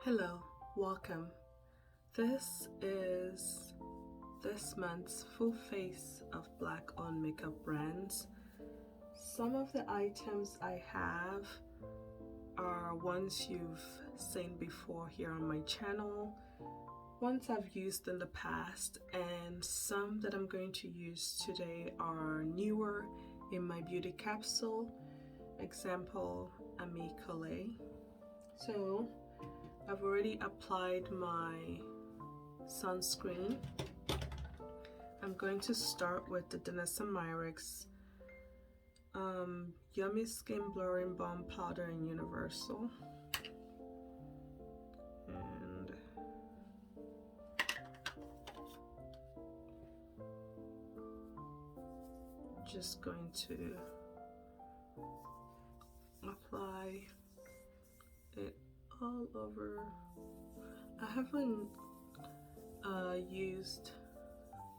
Hello, welcome. This is this month's full face of Black-owned makeup brands. Some of the items I have are ones you've seen before here on my channel, ones I've used in the past, and some that I'm going to use today are newer in my beauty capsule. Example, Ami Collet. So I've already applied my sunscreen. I'm going to start with the Danessa Myricks Yummy Skin Blurring Balm Powder in Universal. And just going to apply it all over. I haven't used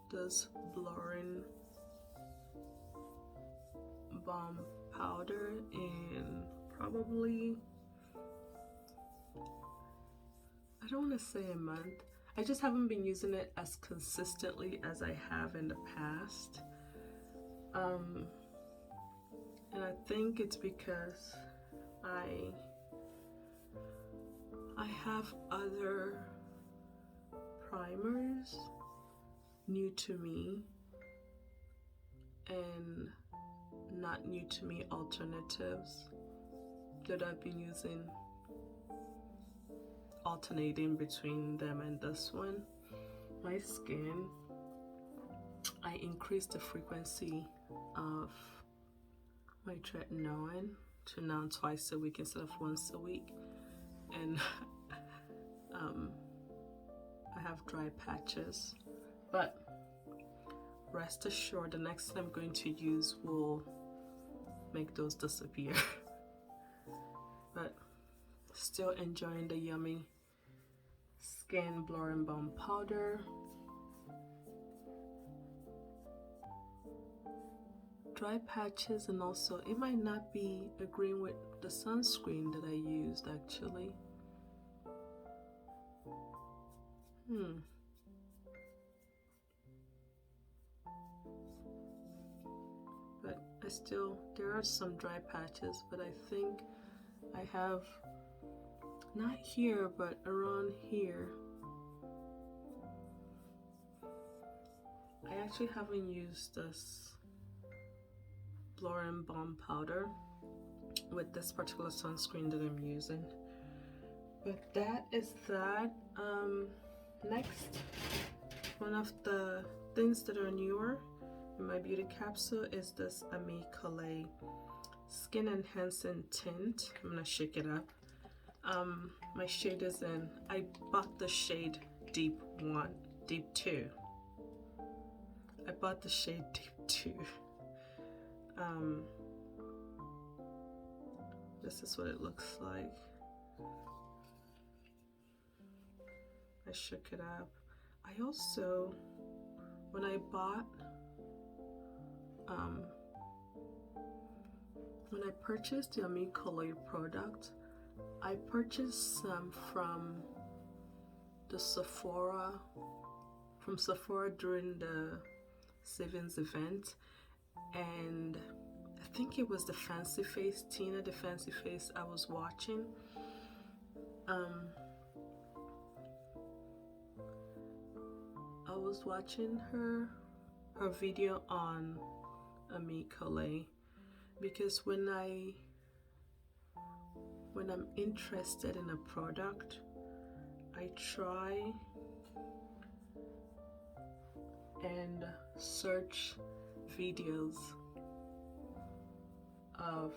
this blurring balm powder in probably, I don't want to say a month. I just haven't been using it as consistently as I have in the past. And I think it's because I have other primers new to me and not new to me alternatives that I've been using, alternating between them and this one. My skin, I increased the frequency of my tretinoin to now twice a week instead of once a week, and I have dry patches, but rest assured the next thing I'm going to use will make those disappear. But still enjoying the Yummy Skin Blurring Balm Powder. Dry patches, and also it might not be agreeing with the sunscreen that I used actually. But there are some dry patches, but I think I have, not here, but around here. I actually haven't used this blurring balm powder with this particular sunscreen that I'm using. But that is that. Next, one of the things that are newer in my beauty capsule is this Ami Collet Skin Enhancing Tint. I'm gonna shake it up. My shade is in, I bought the shade Deep 2. I bought the shade Deep 2. This is what it looks like. I shook it up. I also, when I purchased the Ami Collet product, I purchased some from Sephora during the savings event, and I think it was the Fancy Face, Tina the Fancy Face I was watching. I was watching her video on Ami Collet because when I'm interested in a product, I try and search videos of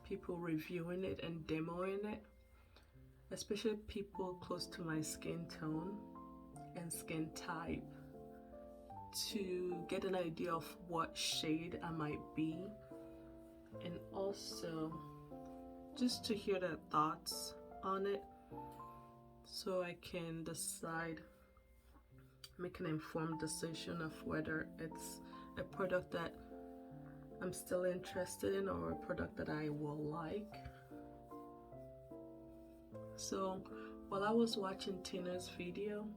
people reviewing it and demoing it, especially people close to my skin tone and skin type, to get an idea of what shade I might be, and also just to hear their thoughts on it so I can make an informed decision of whether it's a product that I'm still interested in or a product that I will like. So while I was watching Tina's video,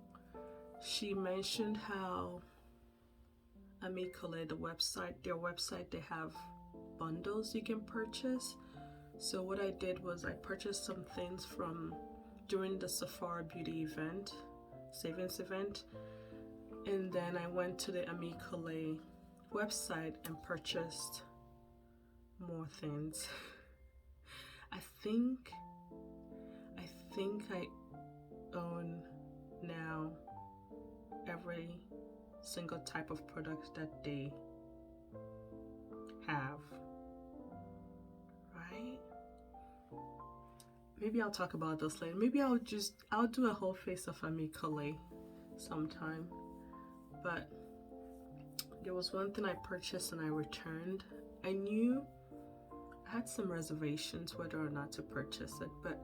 she mentioned how Amicale, their website, they have bundles you can purchase. So what I did was I purchased some things from during the Sephora beauty event, savings event, and then I went to the Amicale website and purchased more things. I think I own now every single type of product that they have, right? Maybe I'll talk about this later. Maybe I'll do a whole face of Amicale sometime. But there was one thing I purchased and I returned. I knew I had some reservations whether or not to purchase it, but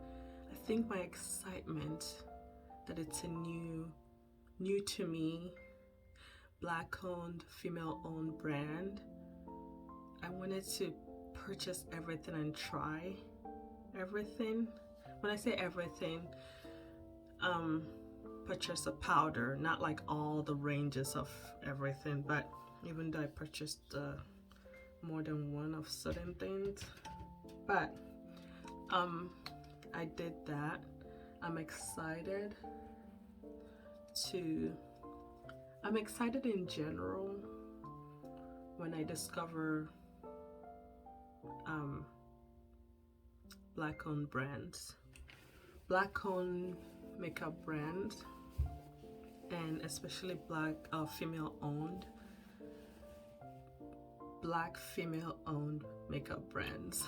I think my excitement that it's a new to me, black owned, female owned brand, I wanted to purchase everything and try everything. When I say everything, purchase a powder, not like all the ranges of everything, but even though I purchased more than one of certain things, but I did that. I'm excited in general when I discover black owned brands, black owned makeup brands, and especially black female owned makeup brands.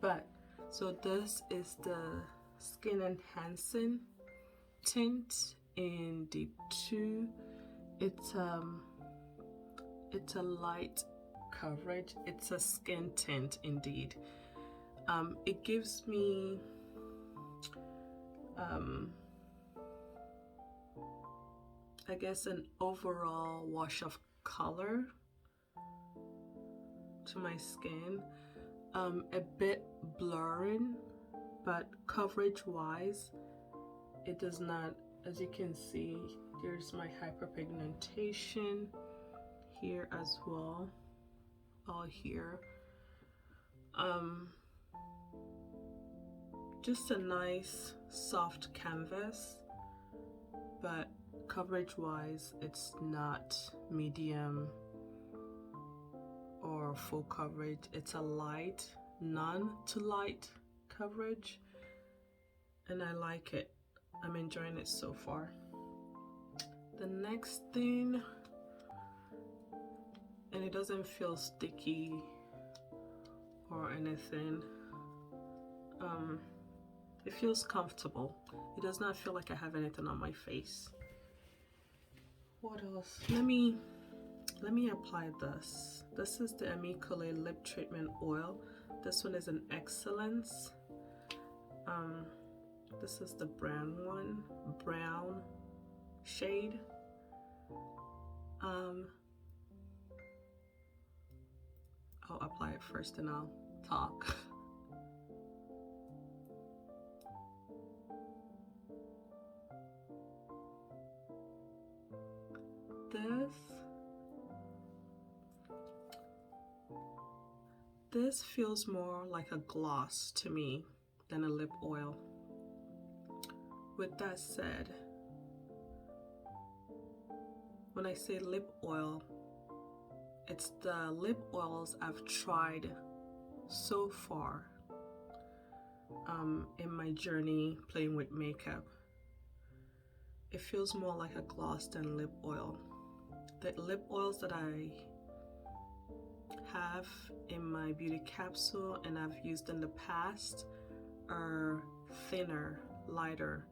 But so this is the Skin Enhancing tint in Deep 2. It's a light coverage. It's a skin tint indeed. It gives me I guess an overall wash of color to my skin, a bit blurring, but coverage wise it does not. As you can see, there's my hyperpigmentation here as well, all here. Just a nice soft canvas, but coverage wise it's not medium or full coverage. It's a light, none to light coverage, and I like it. I'm enjoying it so far. The next thing, and it doesn't feel sticky or anything, it feels comfortable. It does not feel like I have anything on my face. What else? Let me apply this. This is the Amicale lip treatment oil. This one is an Excellence. This is the brown one, brown shade. I'll apply it first and I'll talk. This feels more like a gloss to me than a lip oil. With that said, when I say lip oil, it's the lip oils I've tried so far in my journey playing with makeup. It feels more like a gloss than lip oil. The lip oils that I have in my beauty capsule and I've used in the past are thinner, lighter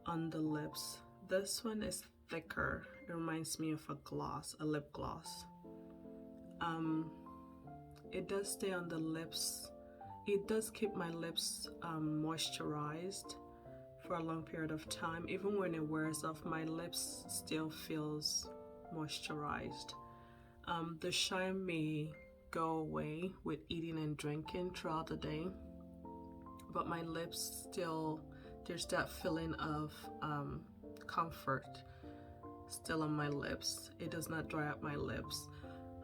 on the lips. This one is thicker. It reminds me of a gloss, a lip gloss. It does stay on the lips. It does keep my lips moisturized for a long period of time. Even when it wears off, my lips still feels moisturized. The shine may go away with eating and drinking throughout the day, but my lips still, there's that feeling of comfort still on my lips. It does not dry up my lips.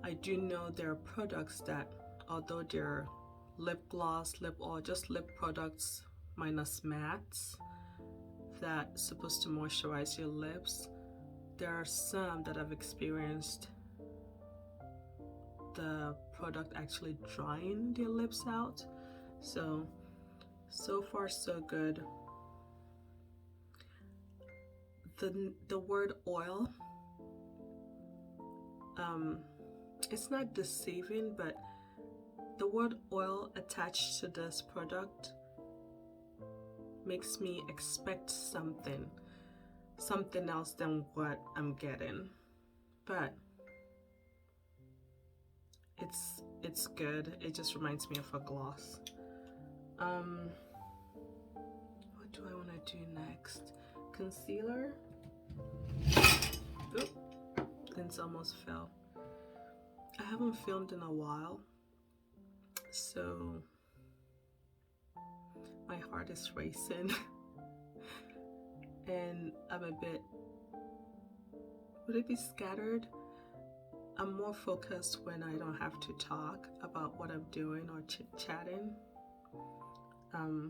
I do know there are products that, although they're lip gloss, lip oil, just lip products minus mattes, that's supposed to moisturize your lips, there are some that I've experienced the product actually drying their lips out. So far so good. The word oil, it's not deceiving, but the word oil attached to this product makes me expect something else than what I'm getting. But it's good. It just reminds me of a gloss. What do I want to do next? Concealer. Oop, things almost fell. I haven't filmed in a while, so my heart is racing and I'm a bit, would it be scattered? I'm more focused when I don't have to talk about what I'm doing or chit-chatting.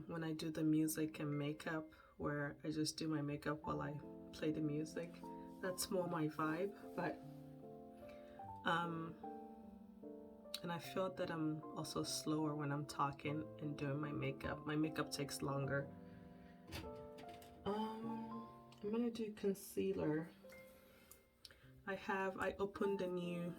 When I do the music and makeup, where I just do my makeup while I play the music, that's more my vibe. But and I felt that I'm also slower when I'm talking and doing my makeup. My makeup takes longer. I'm gonna do concealer. I opened a new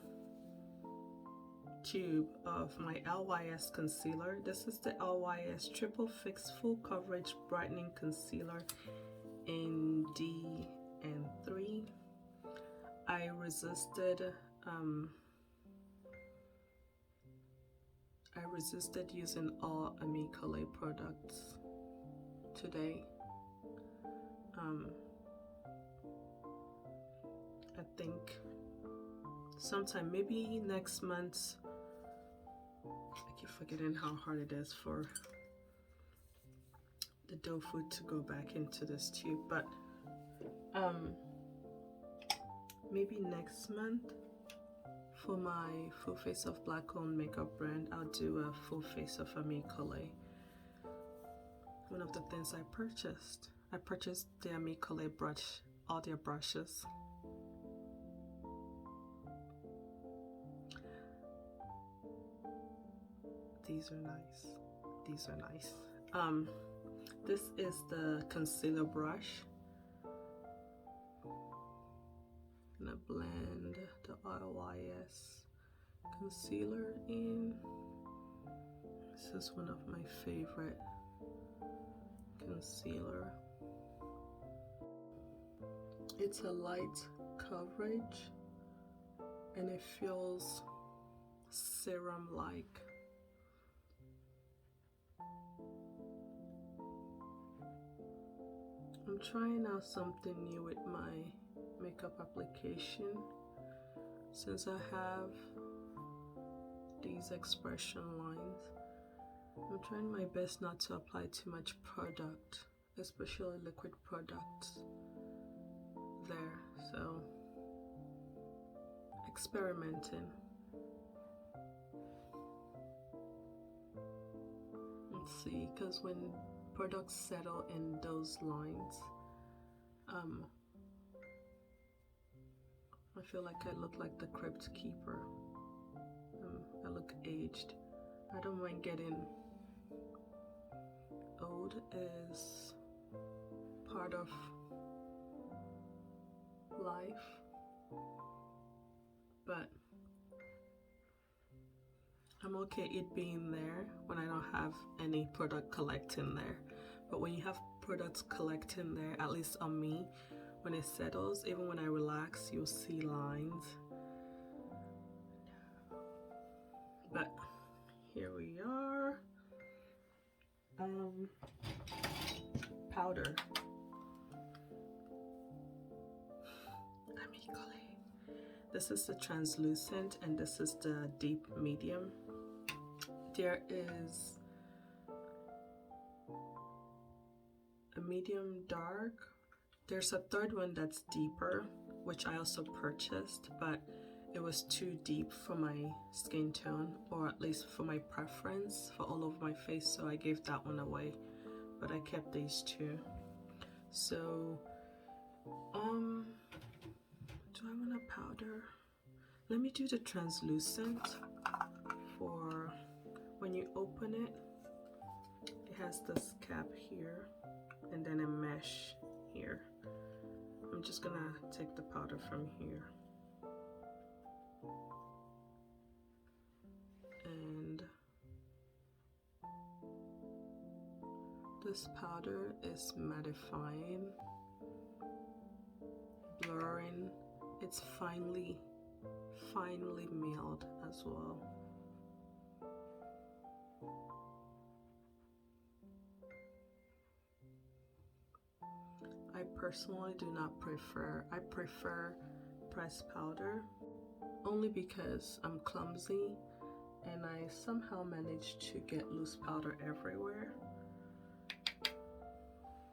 tube of my LYS concealer. This is the LYS Triple Fix Full Coverage Brightening Concealer in D and 3. I resisted using all Amicale products today. I think sometime, maybe next month. I keep forgetting how hard it is for the dough food to go back into this tube, but maybe next month for my full face of black owned makeup brand, I'll do a full face of Amicale. One of the things I purchased the Amicale brush, all their brushes. These are nice. This is the concealer brush. I'm gonna blend the LYS concealer in. This is one of my favorite concealer. It's a light coverage and it feels serum-like. I'm trying out something new with my makeup application. Since I have these expression lines, I'm trying my best not to apply too much product, especially liquid products there. So, experimenting. Let's see, because when products settle in those lines, I feel like I look like the Crypt Keeper. I look aged. I don't mind getting old, is part of life, but I'm okay it being there when I don't have any product collecting there. But when you have products collecting there, at least on me, when it settles, even when I relax, you'll see lines. But here we are. Powder. This is the translucent and this is the deep medium. There is a medium dark. There's a third one that's deeper, which I also purchased, but it was too deep for my skin tone, or at least for my preference for all over my face, so I gave that one away, but I kept these two. So do I want a powder? Let me do the translucent. For when you open it, it has this cap here and then a mesh here. I'm just gonna take the powder from here, and this powder is mattifying, blurring. It's finely milled as well. I personally do not prefer, I prefer pressed powder only because I'm clumsy and I somehow managed to get loose powder everywhere.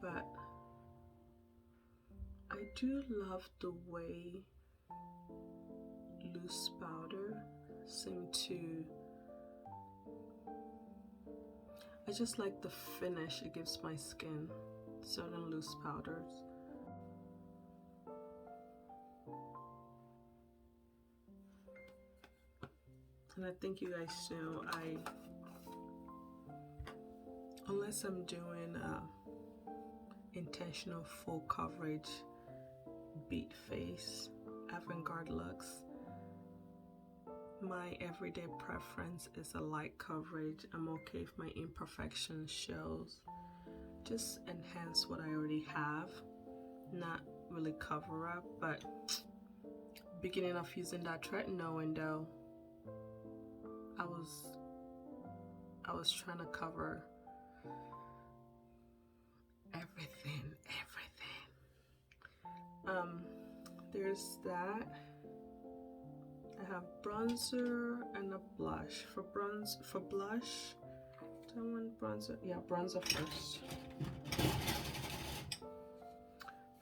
But I do love the way loose powder seem to, I just like the finish it gives my skin, certain loose powders. And I think you guys know, unless I'm doing intentional full coverage beat face avant-garde looks, my everyday preference is a light coverage. I'm okay if my imperfection shows. Just enhance what I already have, not really cover up. But beginning of using that tretinoin window, I was trying to cover everything. There's that. I have bronzer and a blush. For blush, do I want bronzer? Yeah, bronzer first.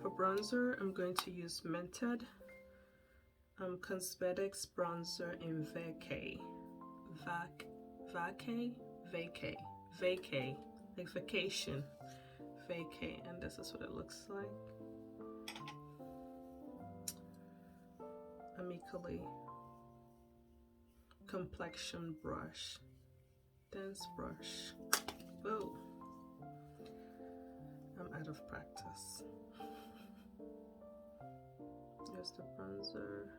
For bronzer, I'm going to use Mented Cosmetics bronzer in Vacay, like vacation, Vacay, and this is what it looks like. Amicably complexion brush, dense brush. Whoa, I'm out of practice. Here's the bronzer.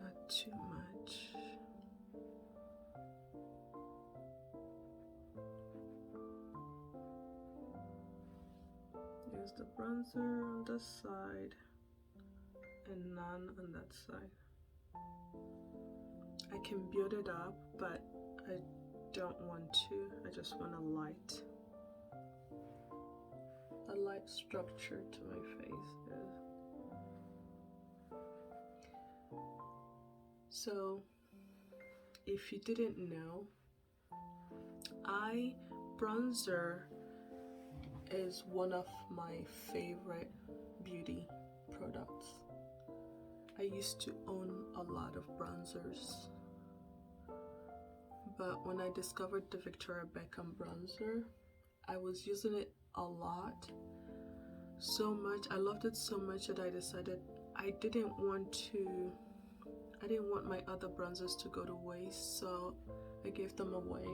Not too much. Here's the bronzer on this side and none on that side. I can build it up, but I don't want to. I just want a light structure to my face. So if you didn't know, bronzer is one of my favorite beauty products. I used to own a lot of bronzers, but when I discovered the Victoria Beckham bronzer, I was using it a lot, so much. I loved it so much that I decided I didn't want my other bronzers to go to waste, so I gave them away.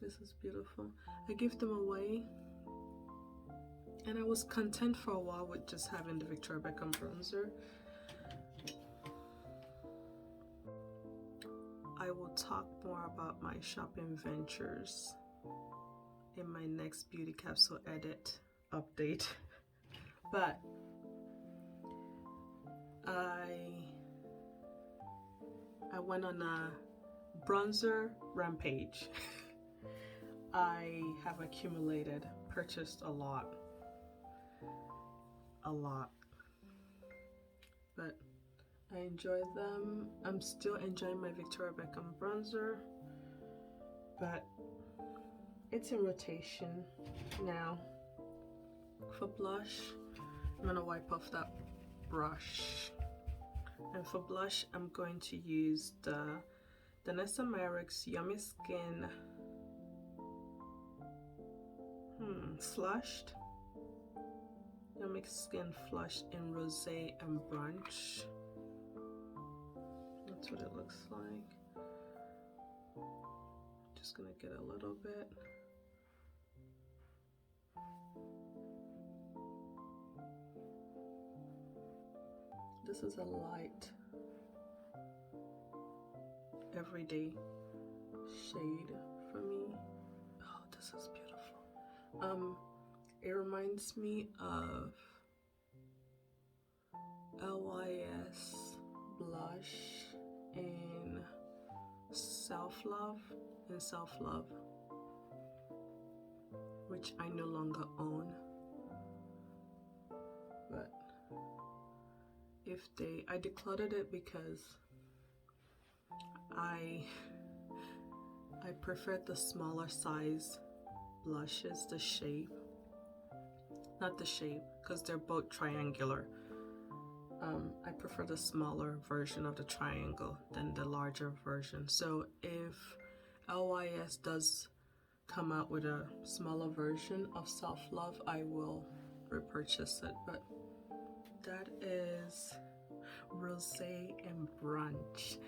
This is beautiful. I gave them away, and I was content for a while with just having the Victoria Beckham bronzer. I will talk more about my shopping ventures in my next beauty capsule edit update. But I went on a bronzer rampage. I have purchased a lot, but I enjoy them. I'm still enjoying my Victoria Beckham bronzer, but it's in rotation now. For blush, I'm gonna wipe off that brush, and for blush I'm going to use the Nessa Merrick's Yummy Skin Flushed. Yummy Skin Flushed in Rosé and Brunch. That's what it looks like. Just gonna get a little bit. This is a light, everyday shade for me. Oh, this is beautiful. It reminds me of LYS blush in Self-Love, which I no longer own. But I decluttered it because I preferred the smaller size blushes, the shape, not the shape, because they're both triangular. I prefer the smaller version of the triangle than the larger version. So if LYS does come out with a smaller version of Self-Love, I will repurchase it. But that is Rosé and Brunch.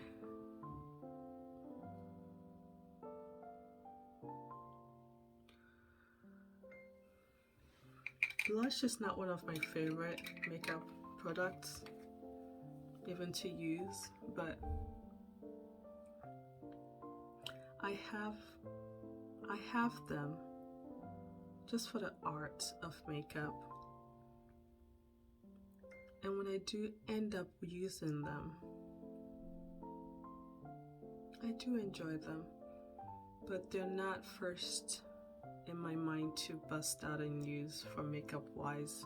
Blush is not one of my favorite makeup products even to use, but I have them just for the art of makeup. And when I do end up using them, I do enjoy them, but they're not first in my mind to bust out and use for makeup wise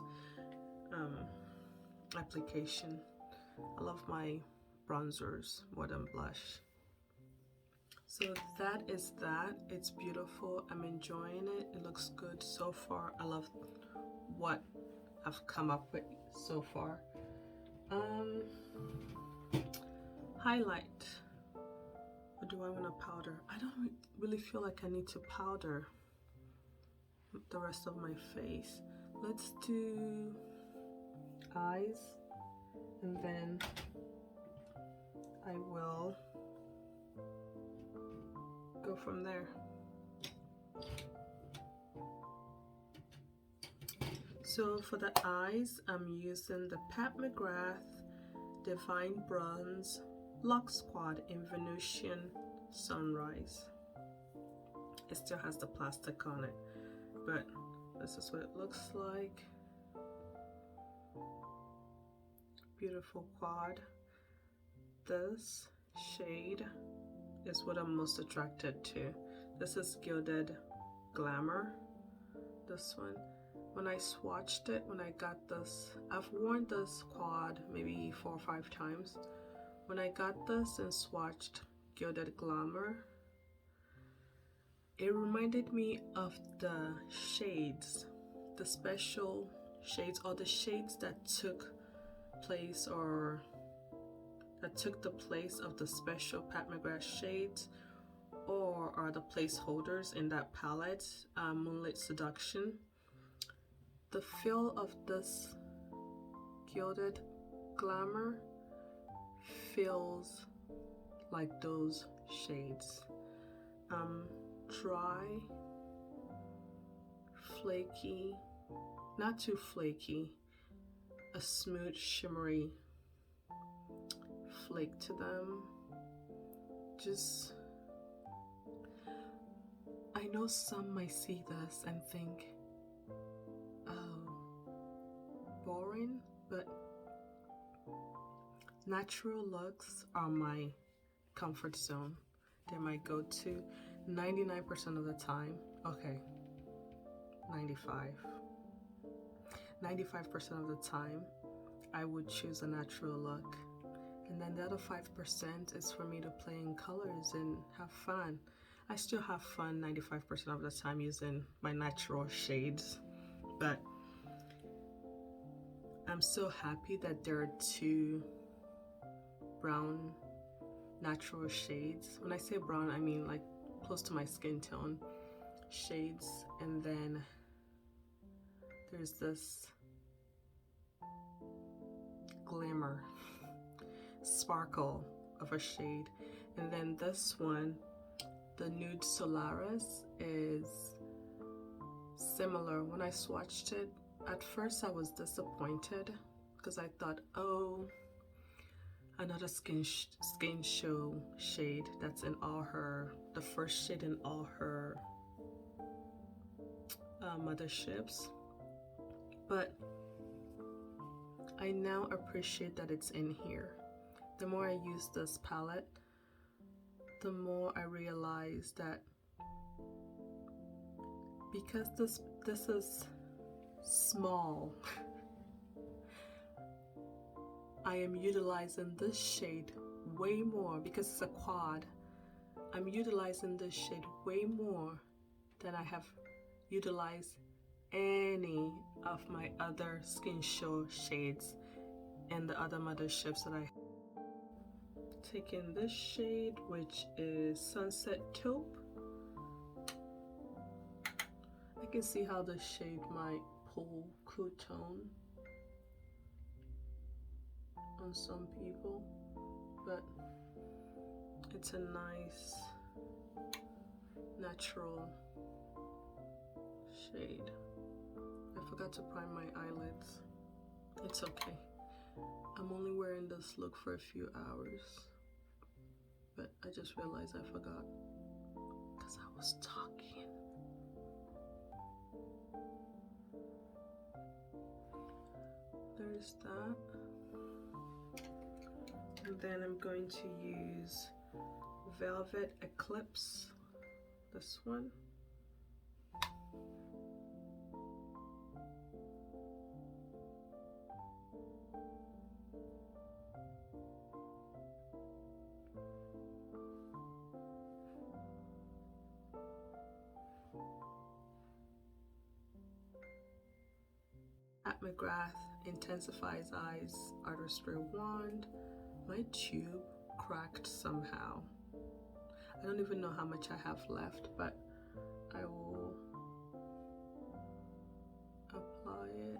application. I love my bronzers more than blush. So that is that. It's beautiful. I'm enjoying it. It looks good so far. I love what I've come up with so far. Highlight. Or do I want to powder? I don't really feel like I need to powder the rest of my face. Let's do eyes, and then I will go from there. So for the eyes, I'm using the Pat McGrath Divine Bronze Lock Squad in Venusian Sunrise. It still has the plastic on it, but this is what it looks like. Beautiful quad. This shade is what I'm most attracted to. This is Gilded Glamour, this one. When I swatched it, when I got this, I've worn this quad maybe 4 or 5 times. When I got this and swatched Gilded Glamour, it reminded me of the shades, the special shades, or the shades that took place or that took the place of the special Pat McGrath shades, or are the placeholders in that palette, Moonlit Seduction. The feel of this Gilded Glamour feels like those shades. Dry, flaky, not too flaky, a smooth shimmery flake to them. Just, I know some might see this and think, oh, boring, but natural looks are my comfort zone. They're my go-to 99% of the time. Okay, 95% of the time I would choose a natural look, and then the other 5% is for me to play in colors and have fun. I still have fun 95% of the time using my natural shades, but I'm so happy that there are 2 brown natural shades. When I say brown, I mean like close to my skin tone shades, and then there's this glimmer, sparkle of a shade, and then this one, the Nude Solaris, is similar. When I swatched it, at first I was disappointed because I thought, oh, another skin show shade that's in all her, the first shade in all her motherships. But I now appreciate that it's in here. The more I use this palette, the more I realize that because this is small, I am utilizing this shade way more because it's a quad. I'm utilizing this shade way more than I have utilized any of my other skin show shades and the other motherships that I have. Taking this shade, which is Sunset Taupe. I can see how this shade might pull cool tone on some people, but it's a nice natural shade. I forgot to prime my eyelids. It's okay. I'm only wearing this look for a few hours, but I just realized I forgot because I was talking. There's that. And then I'm going to use Velvet Eclipse, this one. At McGrath Intensifies Eyes Artistry Wand. My tube cracked somehow. I don't even know how much I have left, but I will apply it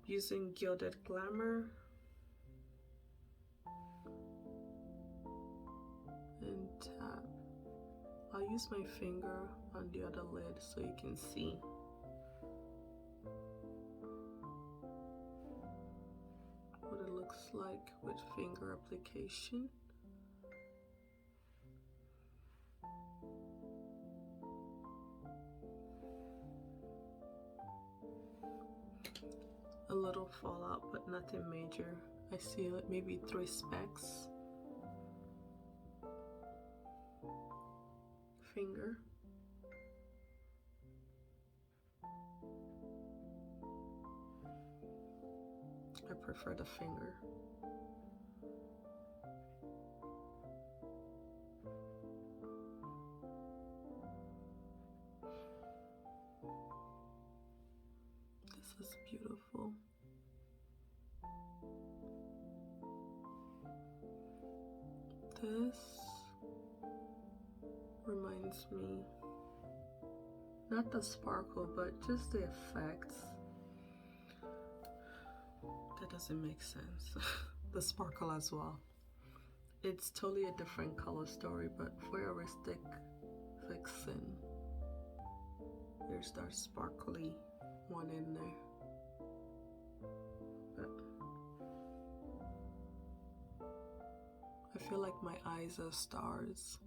using Gilded Glamour and tap. I'll use my finger on the other lid so you can see. What it looks like with finger application. A little fallout, but nothing major. I see like maybe 3 specks. Finger. I prefer the finger. This is beautiful. This reminds me, not the sparkle, but just the effects. That doesn't make sense. The sparkle as well. It's totally a different color story, but voyeuristic vixen. There's that sparkly one in there. But I feel like my eyes are stars.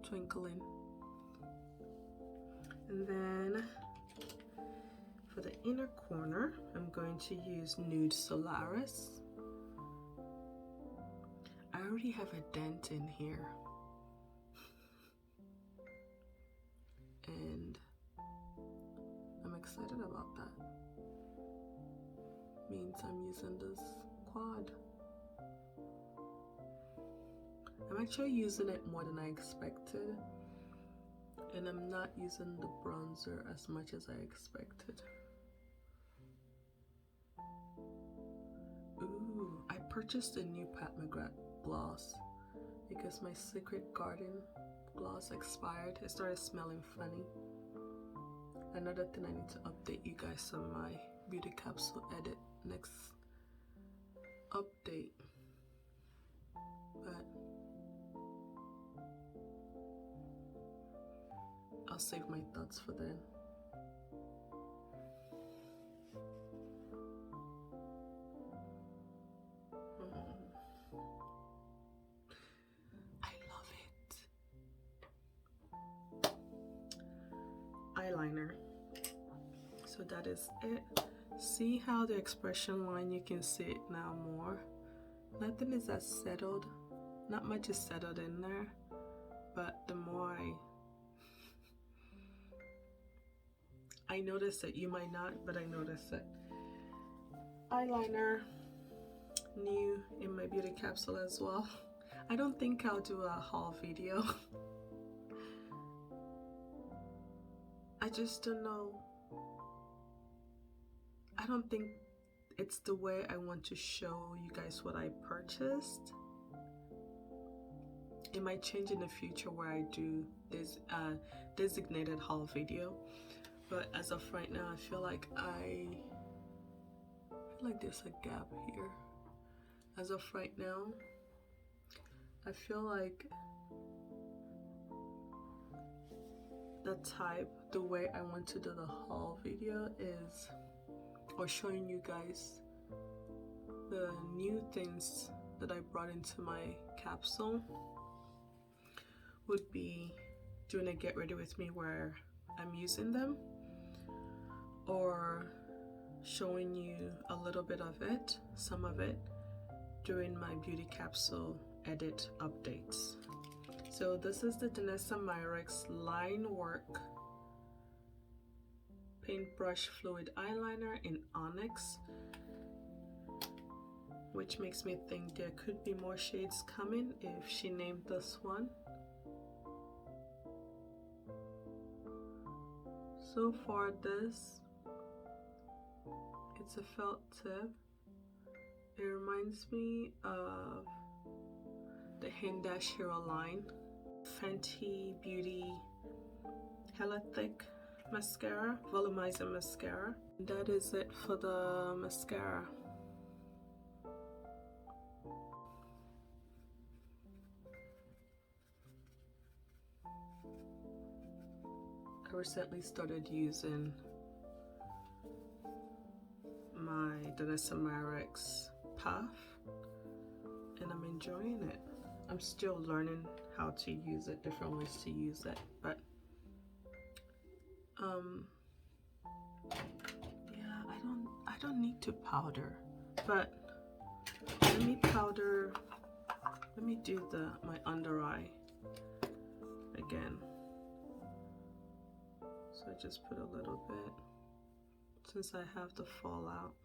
Twinkling. And then for the inner corner, I'm going to use Nude Solaris. already have a dent in here. And I'm excited about that. Means I'm using this quad. I'm actually using it more than I expected. And I'm not using the bronzer as much as I expected. Ooh, I purchased a new Pat McGrath gloss because my Secret Garden gloss expired. It started smelling funny. Another thing, I need to update you guys on my beauty capsule edit next update. But I'll save my thoughts for then. I love it. Eyeliner. So that is it. See how the expression line, you can see it now more. Nothing is as settled. Not much is settled in there. But the more I notice it, you might not, but I notice it. Eyeliner, new in my beauty capsule as well. I don't think I'll do a haul video. I just don't know. I don't think it's the way I want to show you guys what I purchased. It might change in the future where I do this designated haul video. But as of right now, I feel like there's a gap here. As of right now, I feel like the way I want to do the haul video is, or showing you guys the new things that I brought into my capsule, would be doing a get ready with me where I'm using them, or showing you a little bit of it, some of it, during my beauty capsule edit updates. So this is the Danessa Myricks Line Work Paintbrush Fluid Eyeliner in Onyx, which makes me think there could be more shades coming if she named this one. So far it's a felt tip. It reminds me of the Hindash Hero line, Fenty Beauty Hella Thick Mascara, Volumizer Mascara. That is it for the mascara. I recently started using my Danessa Myricks Puff, and I'm enjoying it. I'm still learning how to use it, different ways to use it, but yeah, I don't need to powder, but let me do my under eye again. So I just put a little bit, since I have the fallout.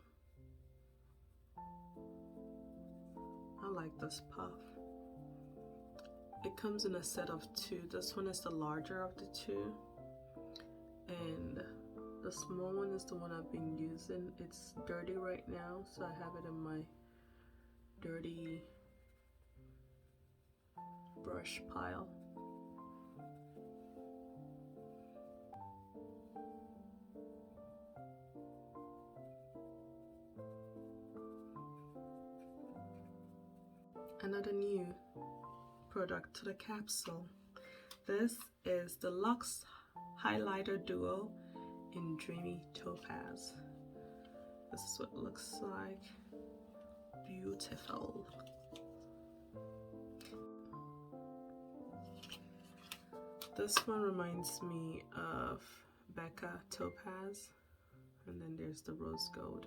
I like this puff. It comes in a set of 2. This one is the larger of the 2, and the small one is the one I've been using. It's dirty right now, so I have it in my dirty brush pile. Another new product to the capsule. This is the Luxe Highlighter Duo in Dreamy Topaz. This is what it looks like. Beautiful. This one reminds me of Becca Topaz, and then there's the Rose Gold.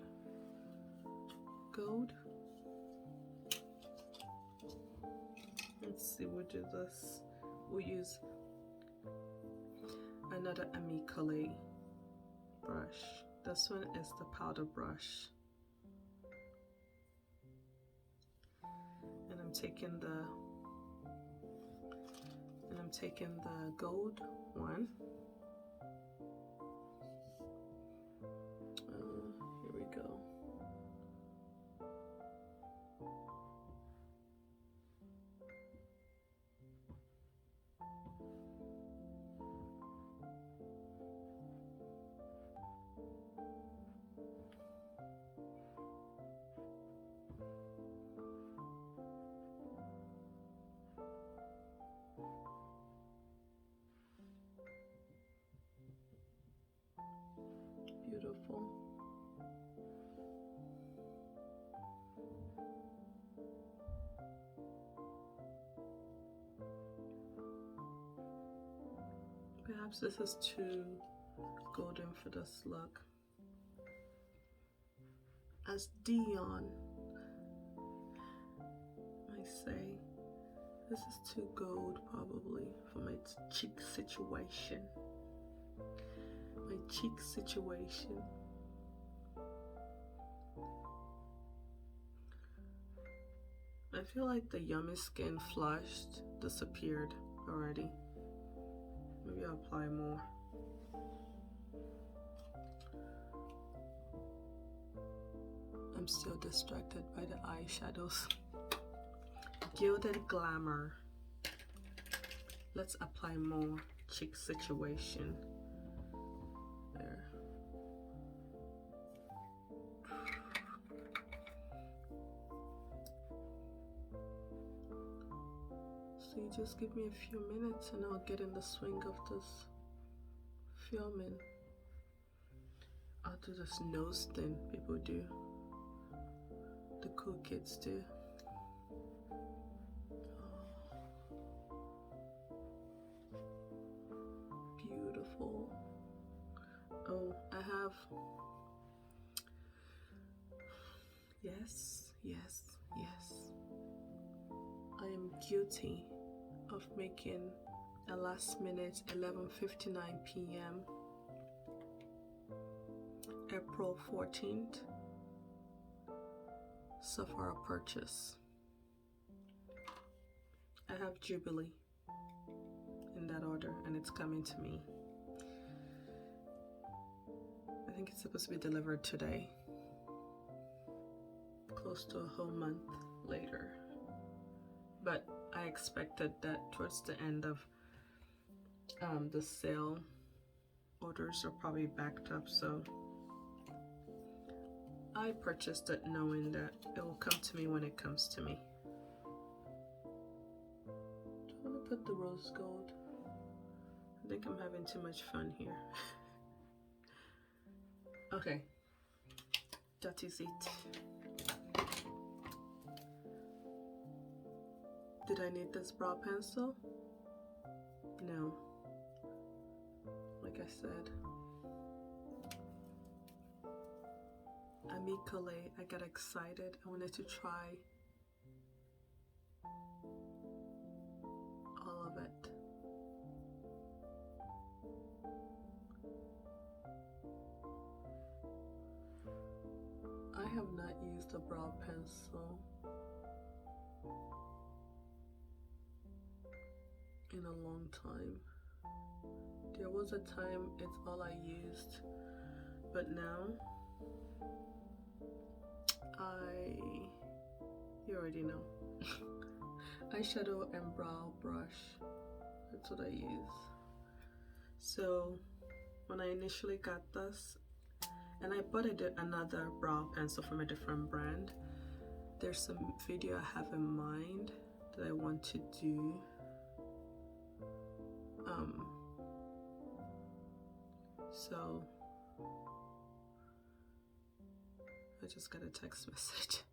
Let's see, we'll do this. We'll use another amicale brush. This one is the powder brush. And I'm taking the gold one. Here we go. Beautiful. Perhaps this is too golden for this look. As Dion might say, this is too gold probably for my cheek situation. My cheek situation. I feel like the Yummy Skin Flushed disappeared already. Maybe I'll apply more. I'm still distracted by the eyeshadows. Gilded Glamour. Let's apply more cheek situation. There. So you just give me a few minutes and I'll get in the swing of this filming. I'll do this nose thing people do. The cool kids do. Beautiful. Oh, I have. Yes. I am guilty of making a last minute 11:59 p.m. April 14th Sephora purchase. I have Jubilee in that order and it's coming to me. I think it's supposed to be delivered today, close to a whole month later. But I expected that towards the end of the sale, orders are probably backed up, so I purchased it knowing that it will come to me when it comes to me. Do I want to put the rose gold? I think I'm having too much fun here. Okay, that is it. Did I need this brow pencil? No. Like I said, amicale, I got excited. I wanted to try all of it. I have not used a brow pencil in a long time. There was a time it's all I used, but now you already know. Eyeshadow and brow brush, that's what I use. So when I initially got this, and I bought another brow pencil from a different brand, there's some video I have in mind that I want to do. So I just got a text message.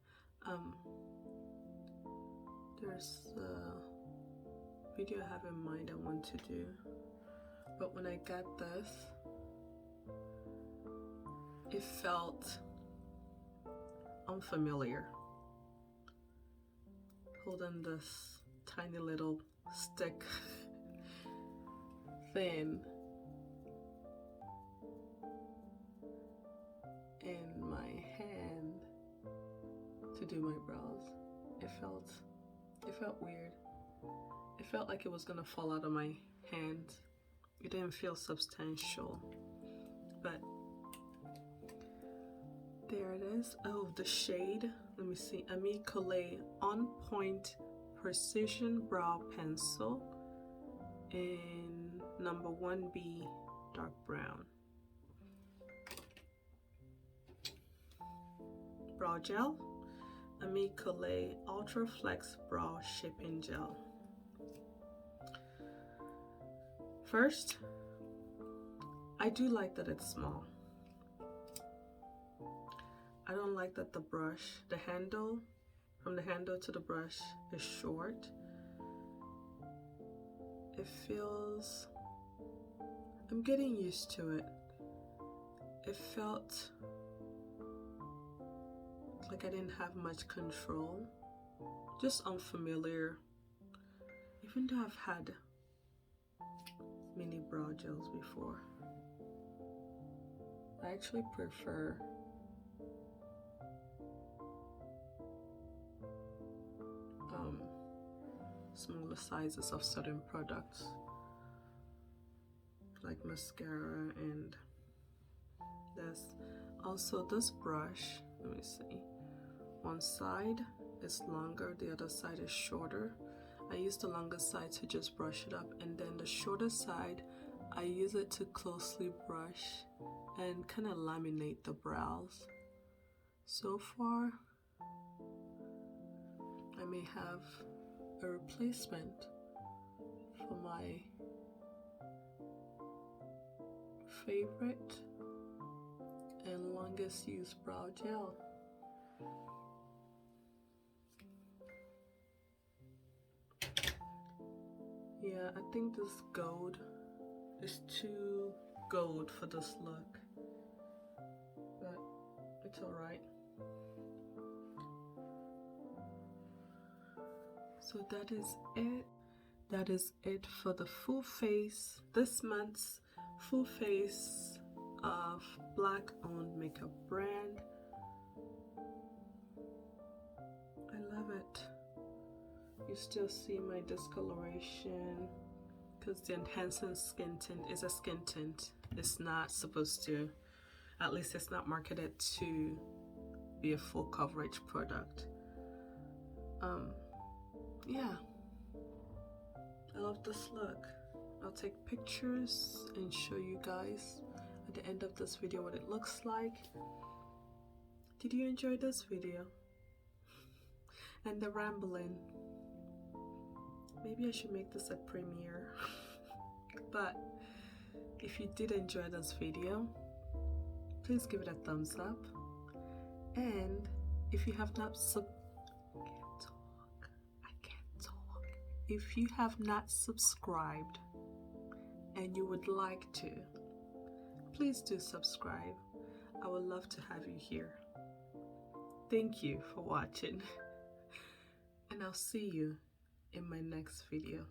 There's a video I have in mind I want to do, but when I got this, it felt unfamiliar holding this tiny little stick thing in my hand to do my brows. It felt weird. It felt like it was gonna fall out of my hand. It didn't feel substantial, but there it is. Oh, the shade. Let me see. Ami Collet On Point Precision Brow Pencil in number 1B dark brown. Brow gel. Ami Collet Ultra Flex Brow Shaping Gel. First, I do like that it's small. I don't like that the brush, the handle, from the handle to the brush is short. It feels, I'm getting used to it. It felt like I didn't have much control, just unfamiliar. Even though I've had mini brow gels before, I actually prefer smaller sizes of certain products like mascara and this. Also, this brush, let me see, one side is longer, the other side is shorter. I use the longer side to just brush it up, and then the shorter side I use it to closely brush and kind of laminate the brows. So far, I may have a replacement for my favorite and longest used brow gel. Yeah, I think this gold is too gold for this look, but it's alright. So that is it. That is it for the full face, this month's full face of Black owned makeup brand. I love it. You still see my discoloration because the enhancing skin tint is a skin tint. It's not supposed to, at least it's not marketed to be a full coverage product. Yeah, I love this look. I'll take pictures and show you guys at the end of this video what it looks like. Did you enjoy this video? And the rambling? Maybe I should make this a premiere. But if you did enjoy this video, please give it a thumbs up. And if you have not If you have not subscribed and you would like to, please do subscribe. I would love to have you here. Thank you for watching, and I'll see you in my next video.